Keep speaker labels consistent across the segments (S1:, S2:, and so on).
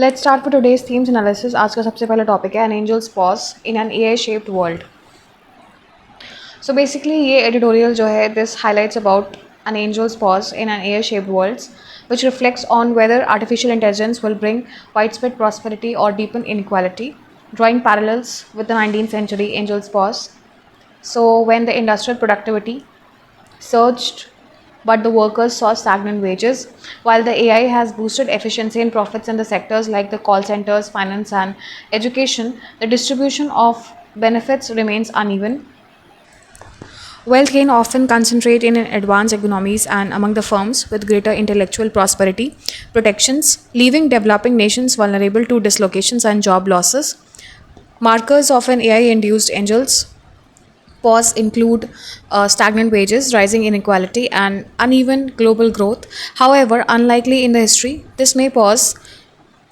S1: Let's start with today's themes analysis. आज का सबसे पहला टॉपिक है an angel's pause in an AI shaped world. So basically ये editorial जो है this highlights about an angel's pause in an AI shaped world which reflects on whether artificial intelligence will bring widespread prosperity or deepen inequality, drawing parallels with the 19th century angel's pause. So when the industrial productivity surged, but the workers saw stagnant wages. While the AI has boosted efficiency and profits in the sectors like the call centers, finance, and education, the distribution of benefits remains uneven. Wealth gain often concentrate in advanced economies and among the firms with greater intellectual prosperity protections, leaving developing nations vulnerable to dislocations and job losses. Markers of an AI-induced angels pause include stagnant wages, rising inequality, and uneven global growth. However, unlikely in the history, this pause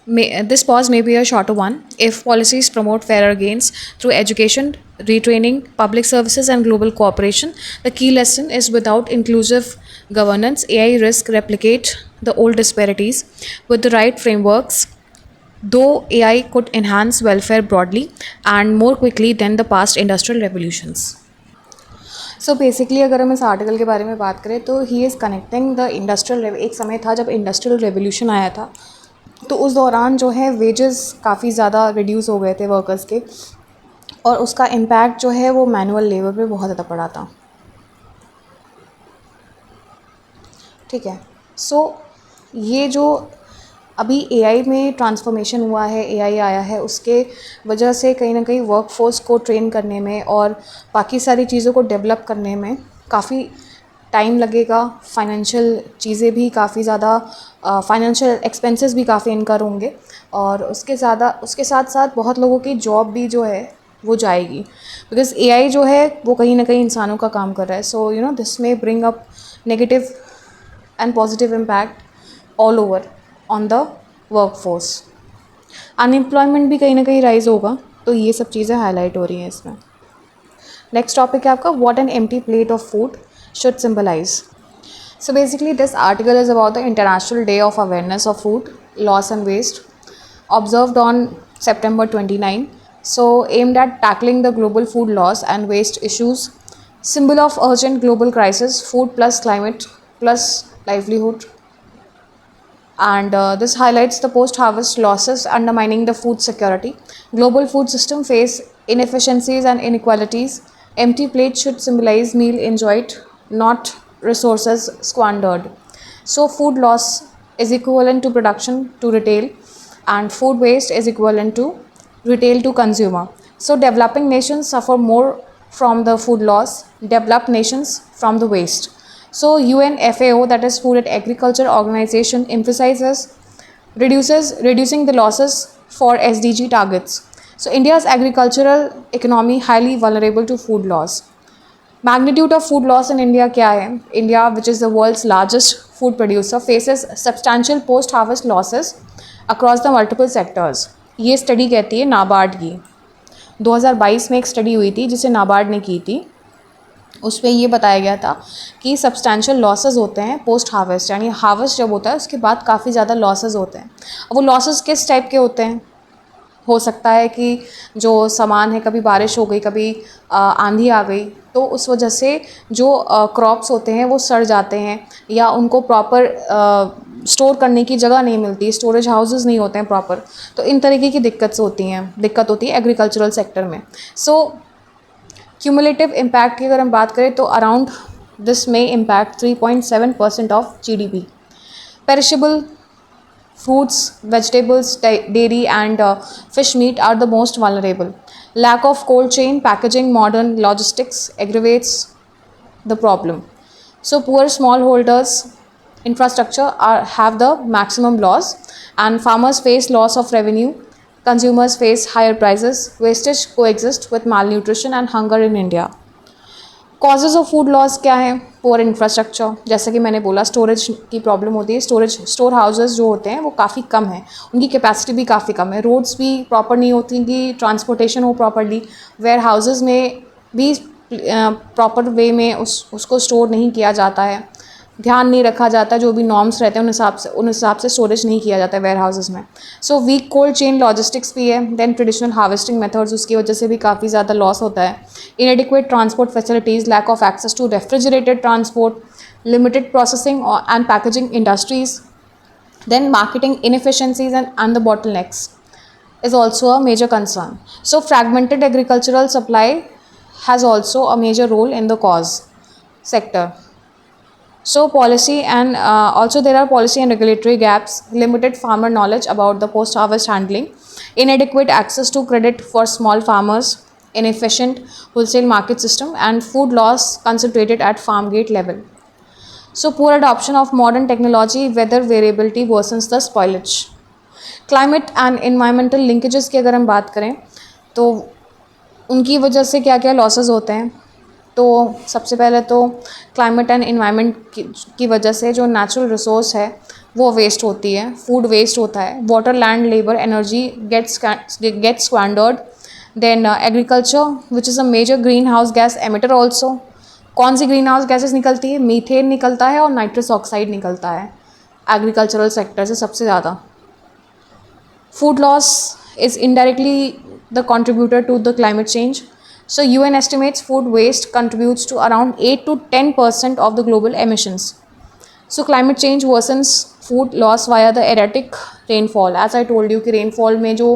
S1: may be a shorter one if policies promote fairer gains through education, retraining, public services, and global cooperation. The key lesson is without inclusive governance, AI risk replicate the old disparities. With the right frameworks, though AI could enhance welfare broadly and more quickly than the past industrial revolutions. So basically अगर हम इस article के बारे में बात करें तो he is connecting the industrial एक समय था जब इंडस्ट्रियल रेवोल्यूशन आया था, तो उस दौरान जो है वेजेस काफ़ी ज़्यादा रिड्यूस हो गए थे वर्कर्स के, और उसका इम्पैक्ट जो है वो मैनुअल लेबर पे बहुत ज़्यादा पड़ा था. ठीक है. सो ये जो अभी एआई में ट्रांसफॉर्मेशन हुआ है, एआई आया है, उसके वजह से कहीं ना कहीं वर्कफोर्स को ट्रेन करने में और बाकी सारी चीज़ों को डेवलप करने में काफ़ी टाइम लगेगा. फाइनेंशियल चीज़ें भी काफ़ी ज़्यादा, फाइनेंशियल एक्सपेंसेस भी काफ़ी इनकर होंगे, और उसके साथ साथ बहुत लोगों की जॉब भी जो है वो जाएगी, बिकॉज एआई जो है वो कहीं ना कहीं इंसानों का काम कर रहा है. सो दिस में bring up negative and positive impact all over on the workforce. Unemployment भी कहीं ना कहीं राइज होगा, तो ये सब चीज़ें हाईलाइट हो रही हैं इसमें. नेक्स्ट टॉपिक है आपका what an empty plate of food should symbolize. So basically this article is about the International Day of Awareness of Food Loss and Waste observed on September 29. So aimed at tackling the global food loss and waste issues, symbol of urgent global crisis, food plus climate plus livelihood. And this highlights the post-harvest losses undermining the food security. Global food system face inefficiencies and inequalities. Empty plates should symbolize meal enjoyed, not resources squandered. So food loss is equivalent to production to retail, and food waste is equivalent to retail to consumer. So developing nations suffer more from the food loss, developed nations from the waste. So UNFAO, that is Food and Agriculture Organization, emphasizes reducing the losses for SDG targets. So India's agricultural economy highly vulnerable to food loss. Magnitude of food loss in India क्या है? India, which is the world's largest food producer, faces substantial post-harvest losses across the multiple sectors. ये study कहती है नाबार्ड की. 2022 में एक study हुई थी जिसे नाबार्ड ने की थी. उसमें ये बताया गया था कि सब्सटैंशियल लॉसेस होते हैं पोस्ट हार्वेस्ट, यानी हार्वेस्ट जब होता है उसके बाद काफ़ी ज़्यादा लॉसेस होते हैं. वो लॉसेस किस टाइप के होते हैं? हो सकता है कि जो सामान है, कभी बारिश हो गई, कभी आंधी आ गई, तो उस वजह से जो क्रॉप्स होते हैं वो सड़ जाते हैं, या उनको प्रॉपर स्टोर करने की जगह नहीं मिलती, स्टोरेज हाउसेस नहीं होते हैं प्रॉपर. तो इन तरीके की दिक्कत होती है एग्रीकल्चरल सेक्टर में. सो क्यूमुलेटिव इम्पैक्ट की अगर हम बात करें तो अराउंड दिस में impact 3.7% of GDP. Perishable fruits, vegetables, dairy and fish meat are the most vulnerable. Lack of cold chain, packaging, modern logistics aggravates the problem. So poor smallholders infrastructure have the maximum loss, and farmers face loss of revenue. Consumers face higher prices. Wastage coexist with malnutrition and hunger in India. Causes of Food loss क्या है? Poor infrastructure, जैसा कि मैंने बोला storage की problem होती है. Store houses जो होते हैं वो काफ़ी कम है, उनकी कैपेसिटी भी काफ़ी कम है. रोड्स भी प्रॉपर नहीं होती कि ट्रांसपोर्टेशन हो प्रॉपरली. वेयर हाउसेस में भी प्रॉपर वे में उसको स्टोर नहीं किया जाता है. ध्यान नहीं रखा जाता, जो भी नॉर्म्स रहते हैं उन हिसाब से स्टोरेज नहीं किया जाता है वेयर हाउसेज़ में। So weak cold chain logistics भी है। देन ट्रेडिशनल हार्वेस्टिंग मेथड्स, उसकी वजह से भी काफ़ी ज़्यादा लॉस होता है। Inadequate transport facilities, lack of access to refrigerated transport, limited processing and packaging industries, then marketing inefficiencies and the bottlenecks is also a major concern. So fragmented agricultural supply has also a major role in the cause sector. So policy and also there are policy and regulatory gaps, limited farmer knowledge about the post harvest handling, inadequate access to credit for small farmers, inefficient wholesale market system, and food loss concentrated at farm gate level. So poor adoption of modern technology, weather variability worsens the spoilage. Climate and environmental linkages की अगर हम बात करें तो उनकी वजह से क्या क्या लॉसेस होते हैं। तो सबसे पहले तो क्लाइमेट एंड इन्वायरमेंट की वजह से जो नेचुरल रिसोर्स है वो वेस्ट होती है, फूड वेस्ट होता है, water, land, labour, energy gets squandered. Then agriculture which is a major green house gas emitter also. कौन सी ग्रीन हाउस गैसेस निकलती है? मीथेन निकलता है और नाइट्रस ऑक्साइड निकलता है एग्रीकल्चरल सेक्टर से सबसे ज़्यादा। Food loss is indirectly the contributor to the climate change. So UN estimates food waste contributes to around 8 to 10% of the global emissions. So climate change worsens food loss via the erratic rainfall. As I told you कि rainfall में जो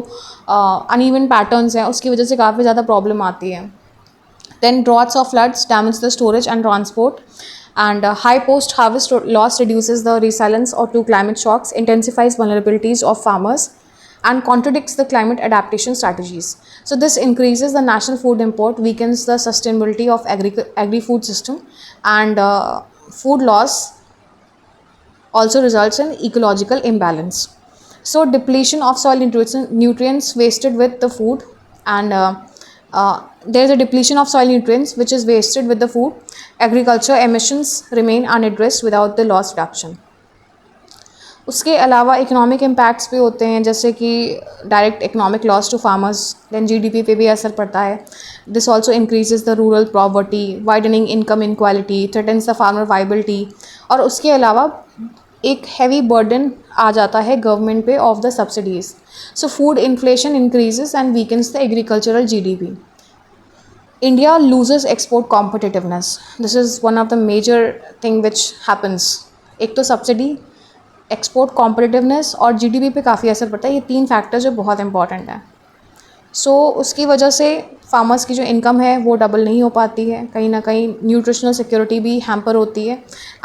S1: uneven patterns हैं उसकी वजह से काफ़ी ज़्यादा problem आती है। Then droughts or floods damage the storage and transport, and high post-harvest loss reduces the resilience or to climate shocks, intensifies vulnerabilities of farmers, and contradicts the climate adaptation strategies. So this increases the national food import, weakens the sustainability of agri-food system, and food loss also results in ecological imbalance. So depletion of soil nutrients wasted with the food, and there is a depletion of soil nutrients which is wasted with the food. Agriculture emissions remain unaddressed without the loss reduction. उसके अलावा economic impacts भी होते हैं, जैसे कि direct economic loss to farmers, then GDP पे भी असर पड़ता है। This also increases the rural poverty, widening income inequality, threatens the farmer viability. और उसके अलावा एक हैवी बर्डन आ जाता है गवर्नमेंट पे of the subsidies. So food inflation increases and weakens the agricultural GDP. India loses export competitiveness. This is one of the major thing which happens. एक तो subsidy, export competitiveness और GDP पे काफ़ी असर पड़ता है। ये 3 फैक्टर्स जो बहुत इंपॉर्टेंट हैं। सो उसकी वजह से फार्मर्स की जो इनकम है वो डबल नहीं हो पाती है, कहीं ना कहीं न्यूट्रिशनल सिक्योरिटी भी हैम्पर होती है,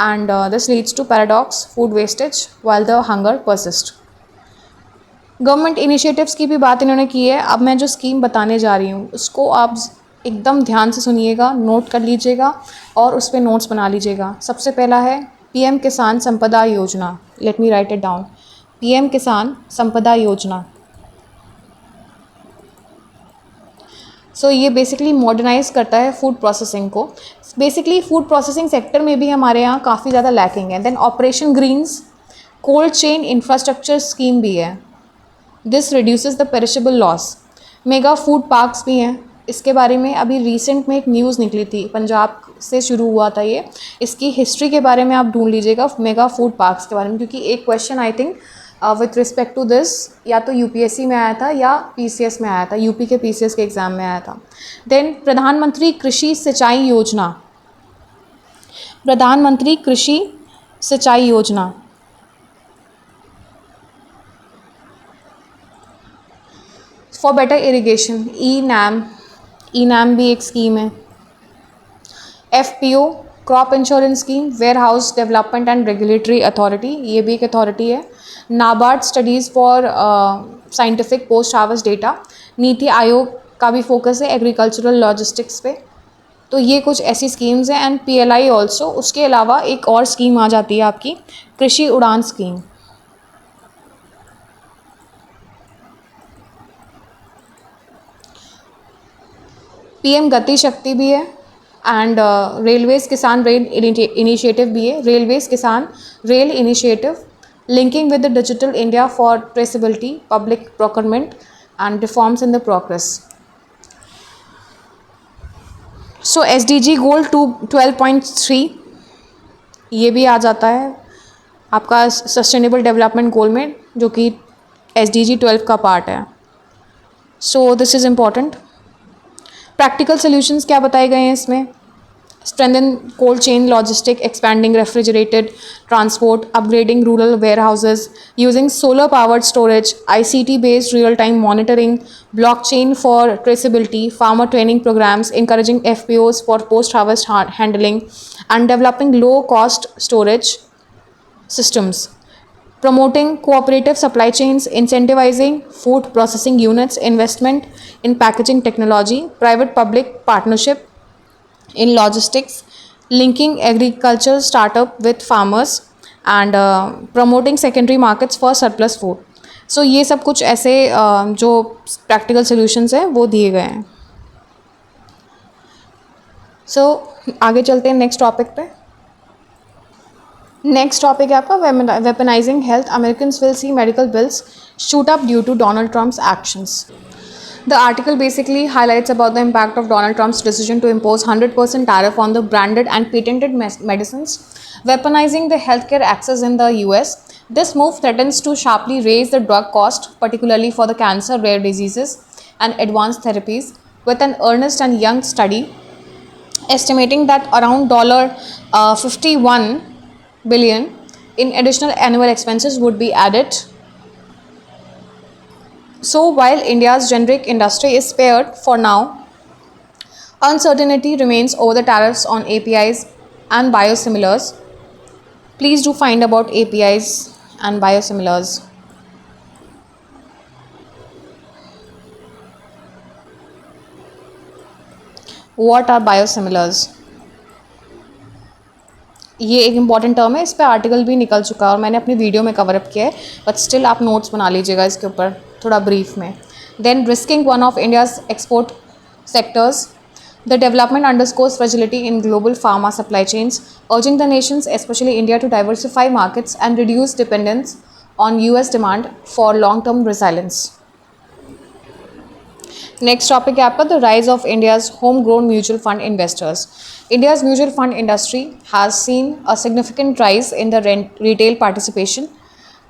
S1: and this leads to paradox, food wastage while the hunger persist. Government initiatives की भी बात इन्होंने की है। अब मैं जो स्कीम बताने जा रही हूँ उसको आप एकदम ध्यान से सुनिएगा, नोट कर लीजिएगा और उस पर नोट्स बना लीजिएगा। सबसे पहला है PM Kisan Sampada Yojana. Let me write it down. PM Kisan Sampada Yojana. So ये बेसिकली मॉडर्नाइज करता है फूड प्रोसेसिंग को। बेसिकली फूड प्रोसेसिंग सेक्टर में भी हमारे यहाँ काफ़ी ज़्यादा लैकिंग है। Then operation greens, cold chain infrastructure scheme भी है। This reduces the perishable loss. Mega food parks भी हैं। इसके बारे में अभी रिसेंट में एक न्यूज़ निकली थी, पंजाब से शुरू हुआ था ये। इसकी हिस्ट्री के बारे में आप ढूंढ लीजिएगा, मेगा फूड पार्क्स के बारे में, क्योंकि एक question I think with respect to this या तो यूपीएससी में आया था या पीसीएस में आया था, यूपी के पीसीएस के एग्ज़ाम में आया था। देन प्रधानमंत्री कृषि सिंचाई योजना। प्रधानमंत्री Krishi Sinchayee Yojana. For better irrigation, e NAM भी एक स्कीम है। FPO, crop insurance scheme, warehouse development and regulatory authority, ये भी एक अथॉरिटी है। NABARD studies for scientific post harvest data. NITI Aayog का भी फोकस है एग्रीकल्चरल लॉजिस्टिक्स पे। तो ये कुछ ऐसी स्कीम्स हैं, एंड पीएलआई ऑल्सो। उसके अलावा एक और स्कीम आ जाती है आपकी कृषि उड़ान स्कीम। पीएम गति शक्ति भी है, and railways Kisan rail initiative भी है। Railways Kisan rail initiative linking with the digital India for traceability, public procurement and reforms in the progress. So SDG goal 12.3 ये भी आ जाता है आपका सस्टेनेबल डेवलपमेंट गोल में, जो कि SDG 12 का पार्ट है। So this is important. Practical solutions क्या बताए गए हैं इसमें? Strengthen cold chain logistic, expanding refrigerated transport, upgrading rural warehouses, using solar powered storage, ICT based real time monitoring, blockchain for traceability, farmer training programs, encouraging FPOs for post harvest handling, and developing low cost storage systems. Promoting cooperative supply chains, incentivizing food processing units, investment in packaging technology, private public partnership in logistics, linking agriculture startup with farmers, and promoting secondary markets for surplus food. So ये सब कुछ ऐसे जो practical solutions हैं वो दिए गए हैं। सो आगे चलते हैं नेक्स्ट टॉपिक पे। नेक्स्ट टॉपिक है आपका weaponizing health, Americans will see medical bills shoot up due to Donald Trump's actions. The article basically highlights about the impact of Donald Trump's decision to impose 100% tariff on the branded and patented medicines, weaponizing the healthcare access in the US. This move threatens to sharply raise the drug cost, particularly for the cancer, rare diseases, and advanced therapies, with an earnest and young study estimating that around $51 billion in additional annual expenses would be added. So while India's generic industry is spared for now, uncertainty remains over the tariffs on APIs and biosimilars. Please do find about APIs and biosimilars. What are biosimilars? ये एक important term है, इस पर article भी निकल चुका है और मैंने अपनी वीडियो में कवर अप किया है, बट स्टिल आप नोट्स बना लीजिएगा इसके ऊपर थोड़ा ब्रीफ में। Then risking one of India's export sectors, the development underscores fragility in global pharma supply chains, urging the nations specially India to diversify markets and reduce dependence on US demand for long term resilience. Next topic है आपका the rise of India's home grown mutual fund investors. India's mutual fund industry has seen a significant rise in the retail participation,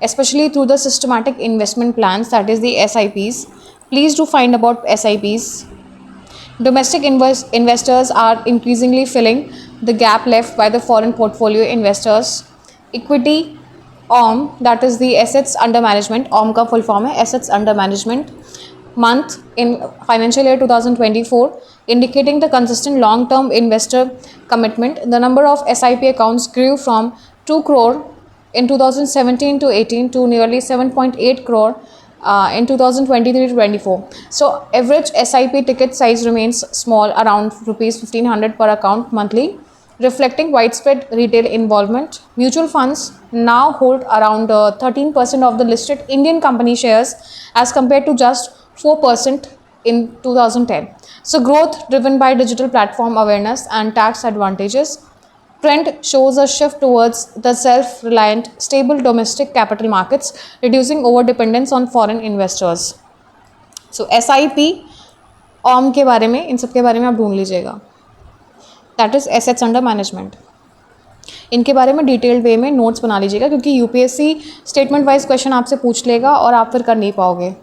S1: especially through the systematic investment plans, that is the SIPs. Please do find about SIPs. Domestic investors are increasingly filling the gap left by the foreign portfolio investors. Equity OM, that is the assets under management, OM का full form है assets under management month in financial year 2024, indicating the consistent long-term investor commitment. The number of SIP accounts grew from 2 crore in 2017 to 18 to nearly 7.8 crore in 2023 to 24. So average SIP ticket size remains small, around rupees 1500 per account monthly, reflecting widespread retail involvement. Mutual funds now hold around 13% of the listed Indian company shares as compared to just 4% in 2010. So growth driven by digital platform awareness and tax advantages. Trend shows a shift towards the self-reliant, stable domestic capital markets, reducing over-dependence on foreign investors. So SIP, OM के बारे में, इन सब के बारे में आप ढूंढ लीजिएगा. That is assets under management. इनके बारे में डिटेल्ड वे में नोट्स बना लीजिएगा, क्योंकि UPSC स्टेटमेंट वाइज क्वेश्चन आपसे पूछ लेगा और आप फिर कर नहीं पाओगे.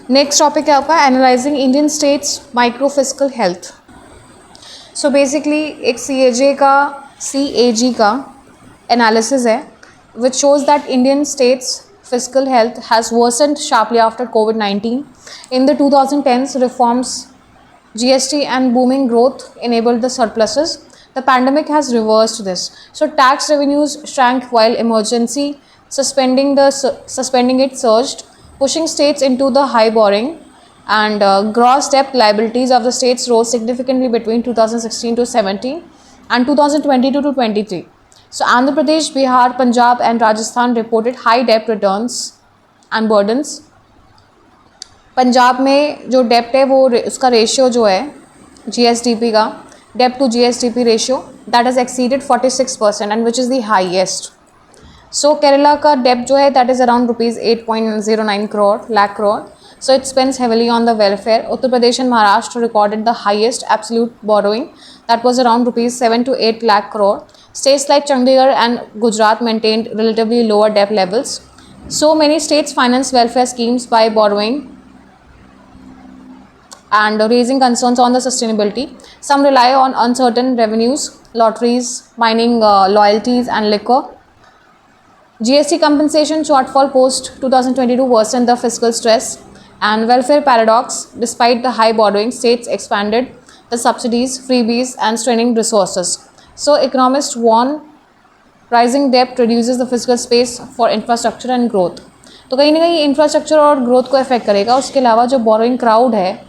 S1: नेक्स्ट टॉपिक है आपका analysing Indian states micro fiscal health. So basically एक CAG का एनालिसिस है which shows that Indian states fiscal health has worsened sharply after COVID-19. In the 2010s reforms, GST and booming growth enabled the surpluses. The pandemic has reversed this. So tax revenues shrank while emergency suspending it surged, pushing states into the high borrowing, and gross debt liabilities of the states rose significantly between 2016 to 17 and 2022 to 23. So Andhra Pradesh, Bihar, Punjab and Rajasthan reported high debt returns and burdens. Punjab में जो डेप्ट है वो उसका ratio जो है GSDP का, डेप्ट to GSDP ratio, that is exceeded 46% and which is the highest. So Kerala का डेप्ट जो है that is around rupees 8.09 crore lakh crore. so it spends heavily on the welfare. Uttar Pradesh and Maharashtra recorded the highest absolute borrowing, that was around rupees 7 to 8 lakh crore. States like Chandigarh and Gujarat maintained relatively lower debt levels. So many states finance welfare schemes by borrowing and raising concerns on the sustainability. Some rely on uncertain revenues, lotteries, mining loyalties, and liquor. GST compensation shortfall post 2022 worsened the fiscal stress and welfare paradox. Despite the high borrowing, states expanded the subsidies, freebies, and straining resources. So, economists warn rising debt reduces the fiscal space for infrastructure and growth. तो कहीं ना कहीं infrastructure और growth को affect करेगा. उसके अलावा जो बोरोइंग क्राउड है,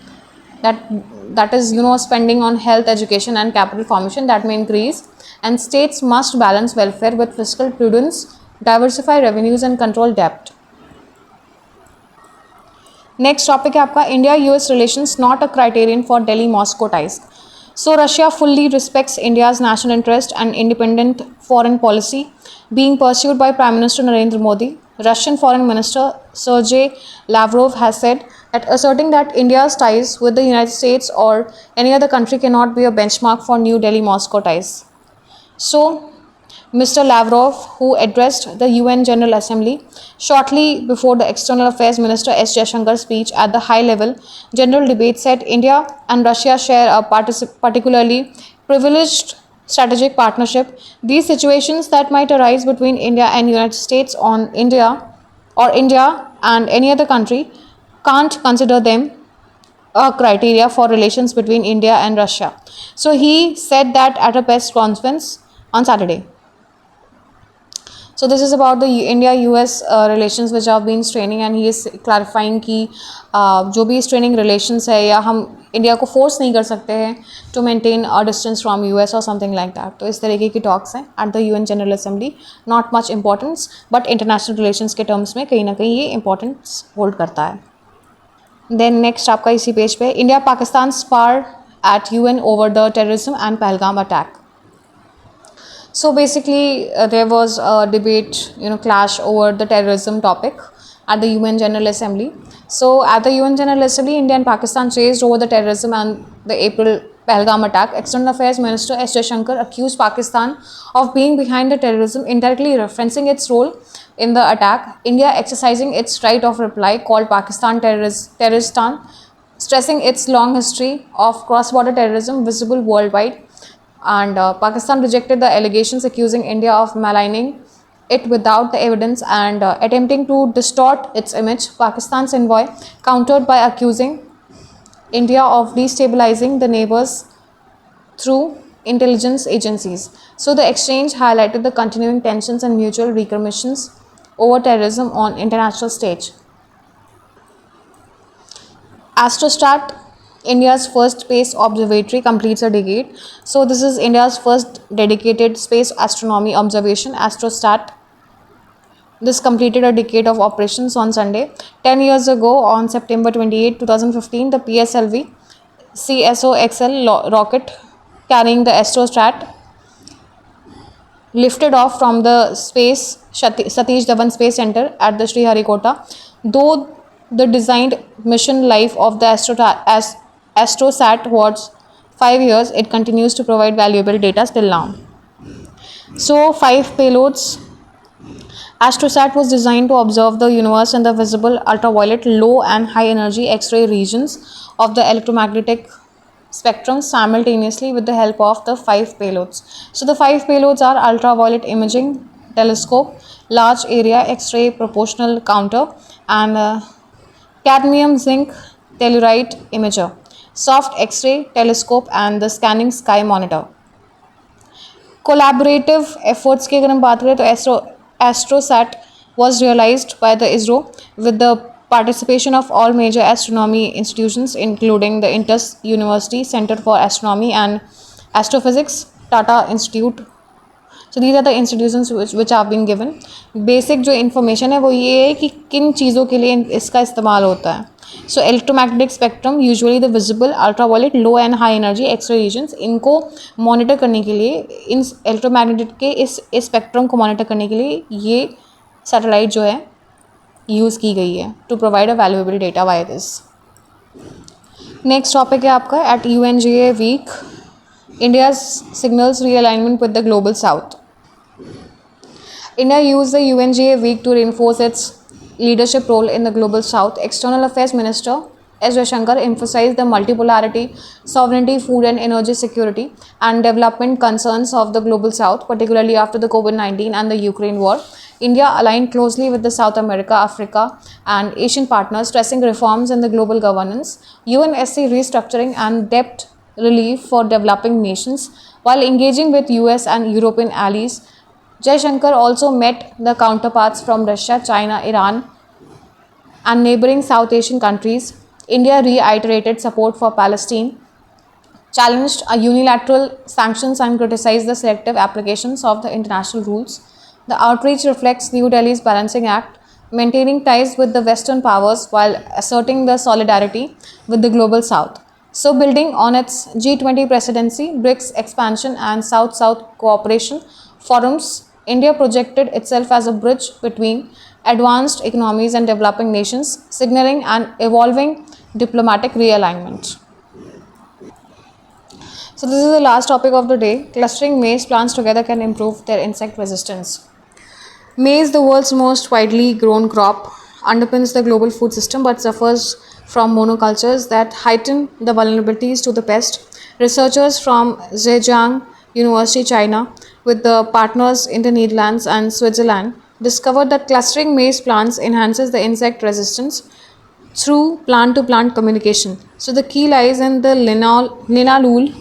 S1: that is spending on health, education, and capital formation, that may increase, and states must balance welfare with fiscal prudence, diversify revenues, and control debt. Next topic है आपका India-US relations not a criterion for Delhi-Moscow ties. So Russia fully respects India's national interest and independent foreign policy being pursued by Prime Minister Narendra Modi. Russian Foreign Minister Sergei Lavrov has said that asserting that India's ties with the United States or any other country cannot be a benchmark for New Delhi-Moscow ties. So Mr. Lavrov, who addressed the UN General Assembly shortly before the External Affairs Minister S. Jaishankar's speech at the high-level general debate, said India and Russia share a particularly privileged strategic partnership. These situations that might arise between India and United States on India and any other country can't consider them a criteria for relations between India and Russia. So he said that at a press conference on Saturday. So this is about the India-US relations which have been straining, and he is clarifying कि जो भी straining relations है या हम India को force नहीं कर सकते हैं to maintain a distance from US or something like that. तो इस तरीके की talks हैं at the UN General Assembly. Not much importance, but international relations के terms में कहीं ना कहीं ये importance hold करता है. Then next आपका इसी पेज पे India-Pakistan spar at UN over the terrorism and Pahalgam attack. So basically there was a debate, clash over the terrorism topic at the UN General Assembly. So at the UN General Assembly, India and Pakistan raged over the terrorism and the April Pahalgam attack. External Affairs Minister S. Jaishankar accused Pakistan of being behind the terrorism, indirectly referencing its role in the attack. India, exercising its right of reply, called Pakistan terroristan, stressing its long history of cross-border terrorism visible worldwide. And Pakistan rejected the allegations, accusing India of maligning it without the evidence and attempting to distort its image. Pakistan's envoy countered by accusing India of destabilizing the neighbors through intelligence agencies. So the exchange highlighted the continuing tensions and mutual recriminations over terrorism on international stage. Astrostat, India's first space observatory, completes a decade. So this is India's first dedicated space astronomy observation, Astrostat. This completed a decade of operations on Sunday. 10 years ago, on September 28, 2015, the PSLV CSOXL rocket carrying the Astrostat lifted off from the Satish Dhawan Space Center at the Sriharikota. Though the designed mission life of the Astrosat was 5 years, it continues to provide valuable data still now. So 5 payloads. Astrosat was designed to observe the universe in the visible ultraviolet, low and high energy X-ray regions of the electromagnetic spectrum simultaneously with the help of the 5 payloads. So the 5 payloads are ultraviolet imaging telescope, large area X-ray proportional counter, and cadmium zinc telluride imager, soft X-ray telescope, and the scanning sky monitor. Collaborative efforts की अगर हम बात करें तो Astrosat was realized by the ISRO with the participation of all major astronomy institutions, including the Indus University Center for Astronomy and Astrophysics, Tata Institute. So these are the institutions which have been given. Basic जो information है वो ये है कि किन चीज़ों के लिए इसका इस्तेमाल होता है. So electromagnetic spectrum, usually the visible, ultraviolet, low and high energy X-ray regions, इनको monitor करने के लिए, इन electromagnetic के इस spectrum को monitor करने के लिए ये satellite जो है यूज़ की गई है to provide a valuable data via this. Next topic है आपका at UNGA week India signals realignment with the global south. India used the UNGA week to reinforce its leadership role in the Global South. External Affairs Minister S. Jaishankar emphasized the multipolarity, sovereignty, food and energy security, and development concerns of the Global South, particularly after the COVID-19 and the Ukraine war. India aligned closely with the South America, Africa, and Asian partners, stressing reforms in the global governance, UNSC restructuring, and debt relief for developing nations, while engaging with US and European allies. Jaishankar also met the counterparts from Russia, China, Iran, and neighboring South Asian countries. India reiterated support for Palestine, challenged unilateral sanctions, and criticized the selective applications of the international rules. The outreach reflects New Delhi's balancing act, maintaining ties with the Western powers while asserting the solidarity with the global South. So, building on its G20 presidency, BRICS expansion, and South South cooperation forums, India projected itself as a bridge between advanced economies and developing nations, signaling an evolving diplomatic realignment. So, this is the last topic of the day. Clustering maize plants together can improve their insect resistance. Maize, the world's most widely grown crop, underpins the global food system but suffers from monocultures that heighten the vulnerabilities to the pest. Researchers from Zhejiang University, China, with the partners in the Netherlands and Switzerland, discovered that clustering maize plants enhances the insect resistance through plant to plant communication. So, the key lies in the linalool,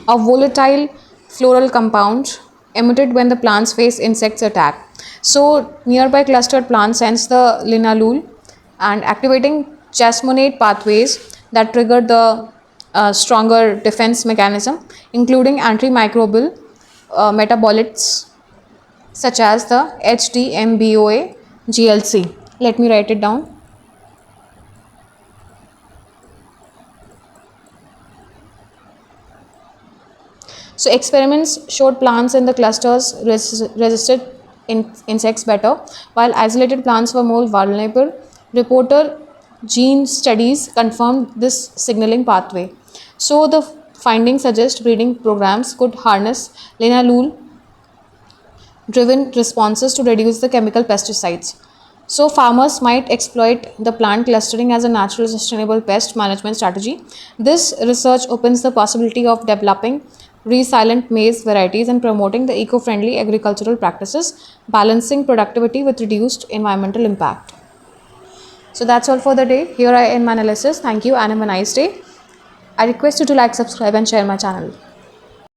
S1: a volatile floral compound emitted when the plants face insects attack. So, nearby clustered plants sense the linalool and activating jasmonate pathways that trigger the stronger defense mechanism, including antimicrobial metabolites such as the HDMBOA GLC. Let me write it down. So experiments showed plants in the clusters resisted insects better, while isolated plants were more vulnerable. Reporter gene studies confirmed this signaling pathway. So the findings suggest breeding programs could harness linalool driven responses to reduce the chemical pesticides. So, farmers might exploit the plant clustering as a natural sustainable pest management strategy. This research opens the possibility of developing resilient maize varieties and promoting the eco friendly agricultural practices, balancing productivity with reduced environmental impact. So, that's all for the day. Here I end my analysis. Thank you and have a nice day. I request you to like, subscribe, and share my channel.